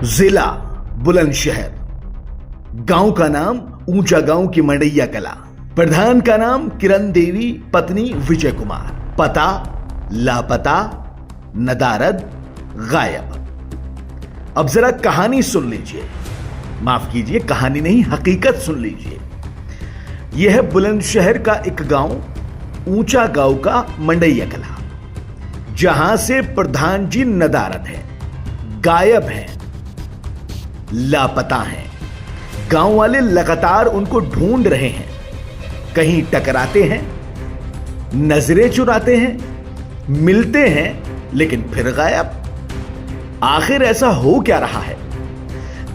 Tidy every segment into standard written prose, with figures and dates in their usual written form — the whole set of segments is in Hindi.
जिला बुलंदशहर, गांव का नाम ऊंचा गांव की मंडैया कला, प्रधान का नाम किरण देवी पत्नी विजय कुमार, पता लापता, नदारद, गायब। अब जरा कहानी सुन लीजिए, माफ कीजिए कहानी नहीं हकीकत सुन लीजिए। यह है बुलंदशहर का एक गांव, ऊंचा गांव का मंडैया कला, जहां से प्रधान जी नदारद हैं, गायब हैं, लापता हैं। गांव वाले लगातार उनको ढूंढ रहे हैं, कहीं टकराते हैं, नजरें चुराते हैं, मिलते हैं लेकिन फिर गायब। आखिर ऐसा हो क्या रहा है?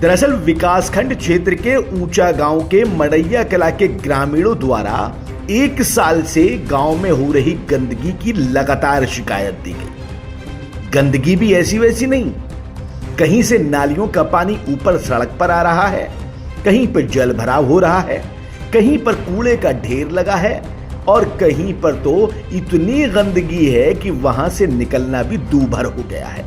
दरअसल विकासखंड क्षेत्र के ऊंचा गांव के मंडैया कला के ग्रामीणों द्वारा 1 साल से गांव में हो रही गंदगी की लगातार शिकायत दी गई। गंदगी भी ऐसी वैसी नहीं, कहीं से नालियों का पानी ऊपर सड़क पर आ रहा है, कहीं पर जल भराव हो रहा है, कहीं पर कूड़े का ढेर लगा है और कहीं पर तो इतनी गंदगी है कि वहां से निकलना भी दूभर हो गया है।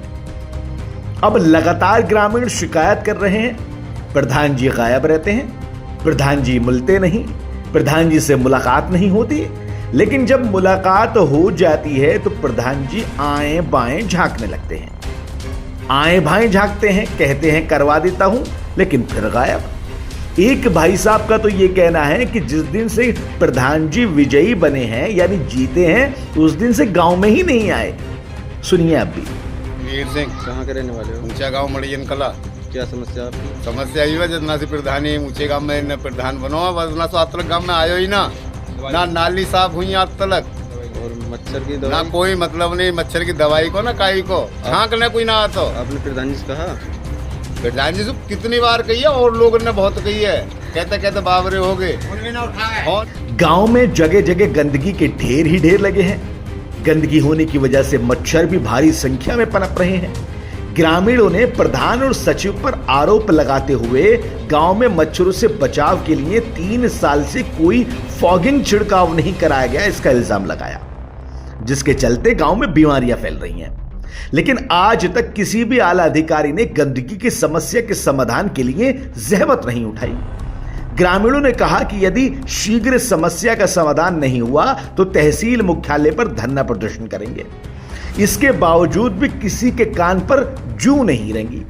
अब लगातार ग्रामीण शिकायत कर रहे हैं, प्रधान जी गायब रहते हैं, प्रधान जी मिलते नहीं, प्रधान जी से मुलाकात नहीं होती। लेकिन जब मुलाकात हो जाती है तो प्रधान जी आए बाएं झांकने लगते हैं, आए बाएं झांकते हैं, कहते हैं करवा देता हूं, लेकिन फिर गायब। एक भाई साहब का तो यह कहना है कि जिस दिन से प्रधान जी विजयी बने हैं यानी जीते हैं, उस दिन से गांव में ही नहीं आए। सुनिए आप भी। वीर सिंह, कहाँ के रहने वाले हो? ऊंचा गांव मंडैया कला। क्या समस्या आपकी? समस्या ये है जितना से प्रधान ही ऊंचे गांव में न प्रधान बनो, बस ना तो आज तक गांव में आयो ही ना नाली साफ हुई आज तक, और मच्छर की ना दवाई? कोई मतलब नहीं। मच्छर की दवाई को ना काई को झांकने कोई ना आता। आपने प्रधान जी से कहा? प्रधान जी से कितनी बार कही है और लोगों ने बहुत कही है, कहते कहते बाबरे हो गए। गांव में जगह जगह गंदगी के ढेर ही ढेर लगे हैं। गंदगी होने की वजह से मच्छर भी भारी संख्या में पनप रहे हैं। ग्रामीणों ने प्रधान और सचिव पर आरोप लगाते हुए गांव में मच्छरों से बचाव के लिए 3 साल से कोई फॉगिंग छिड़काव नहीं कराया गया, इसका इल्जाम लगाया, जिसके चलते गांव में बीमारियां फैल रही हैं। लेकिन आज तक किसी भी आला अधिकारी ने गंदगी की समस्या के समाधान के लिए जहमत नहीं उठाई। ग्रामीणों ने कहा कि यदि शीघ्र समस्या का समाधान नहीं हुआ तो तहसील मुख्यालय पर धरना प्रदर्शन करेंगे। इसके बावजूद भी किसी के कान पर जूं नहीं रेंगी।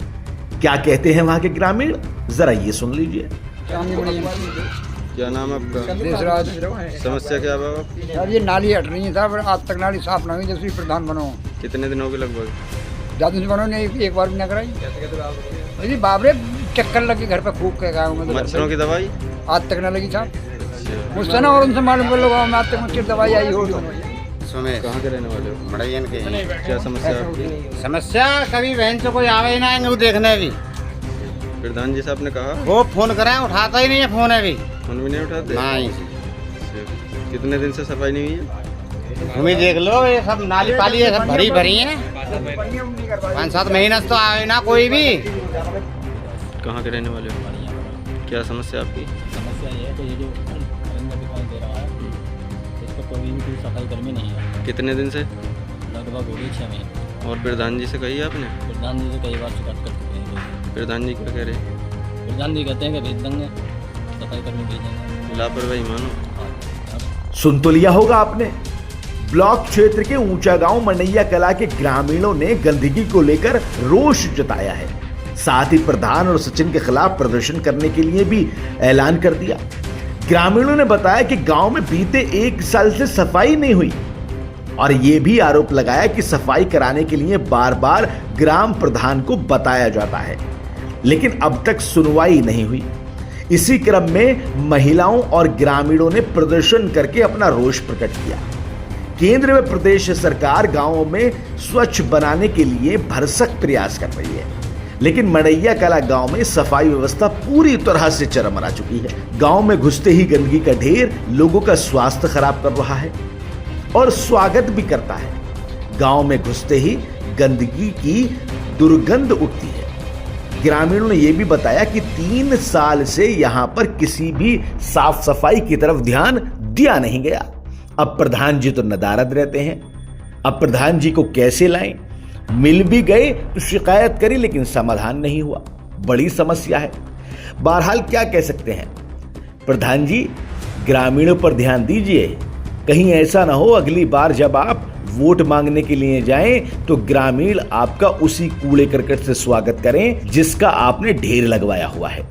क्या कहते हैं वहां के ग्रामीण, जरा ये सुन लीजिए। क्या नाम आपका? देशराज। समस्या क्या है आपकी? यार ये नाली हट रही है साहब, आज तक नाली साफ ना हुई जब से प्रधान बनो। कितने दिन हो गए लगभग? ज्यादा दिन बनो ने एक बार भी ना कराई। अरे बाबरे चक्कर लगे घर पे खूब के गाँव में। मच्छरों की दवाई आज तक ना लगी साहब, मुझसे ना और उनसे मालूम कर लो गाँव में आज तक मच्छर दवाई आई हो तो। सुने, कहाँ के रहने वाले हो? मंडैया के। क्या समस्या है आपकी? समस्या कभी बहन से कोई आवे ही ना आएंगे वो देखने भी। प्रधान जी से आपने कहा? वो फोन कराए उठाता ही नहीं है, फोन है भी फोन भी नहीं उठाते? नहीं। कितने दिन से सफाई नहीं हुई है? तुम ही देख लो, ये सब नाली पाली है, सब भरी भरी है। 5-7 महीने से तो आए ना कोई भी। कहाँ के रहने वाले हो? क्या समस्या आपकी? समस्या ये है कि ये जो रंग दिखाई दे रहा है, इस पर कोई भी सफाई कर्मी नहीं है। कितने दिन से? लगभग हो गई 6 महीने। और प्रधान जी से कही आपने? प्रधान जी से कई बार शिकायत कर चुके हैं। प्रधान जी क्या कह रहे हैं? प्रधान जी कहते हैं कि भेज देंगे, सफाई कर्मी भेजेंगे। लापरवाही मानो। हाँ, सुन तो लिया होगा आपने। ब्लॉक क्षेत्र के ऊंचा गांव मंडैया कला के ग्रामीणों ने गंदगी को लेकर रोष जताया है। साथ ही प्रधान और सचिन के खिलाफ प्रदर्शन करने के लिए भी ऐलान कर दिया। ग्रामीणों ने बताया कि गांव में बीते 1 साल से सफाई नहीं हुई और यह भी आरोप लगाया कि सफाई कराने के लिए बार बार ग्राम प्रधान को बताया जाता है, लेकिन अब तक सुनवाई नहीं हुई। इसी क्रम में महिलाओं और ग्रामीणों ने प्रदर्शन करके अपना रोष प्रकट किया। केंद्र व प्रदेश सरकार गांवों में स्वच्छ बनाने के लिए भरसक प्रयास कर रही है, लेकिन मंडैया कला गांव में सफाई व्यवस्था पूरी तरह से चरमरा चुकी है। गांव में घुसते ही गंदगी का ढेर लोगों का स्वास्थ्य खराब कर रहा है और स्वागत भी करता है। गांव में घुसते ही गंदगी की दुर्गंध उठती है। ग्रामीणों ने यह भी बताया कि 3 साल से यहां पर किसी भी साफ सफाई की तरफ ध्यान दिया नहीं गया। अब प्रधान जी तो नदारद रहते हैं, अब प्रधान जी को कैसे लाएं? मिल भी गए तो शिकायत करी लेकिन समाधान नहीं हुआ। बड़ी समस्या है। बहरहाल क्या कह सकते हैं, प्रधान जी ग्रामीणों पर ध्यान दीजिए, कहीं ऐसा ना हो अगली बार जब आप वोट मांगने के लिए जाएं तो ग्रामीण आपका उसी कूड़े करकट से स्वागत करें जिसका आपने ढेर लगवाया हुआ है।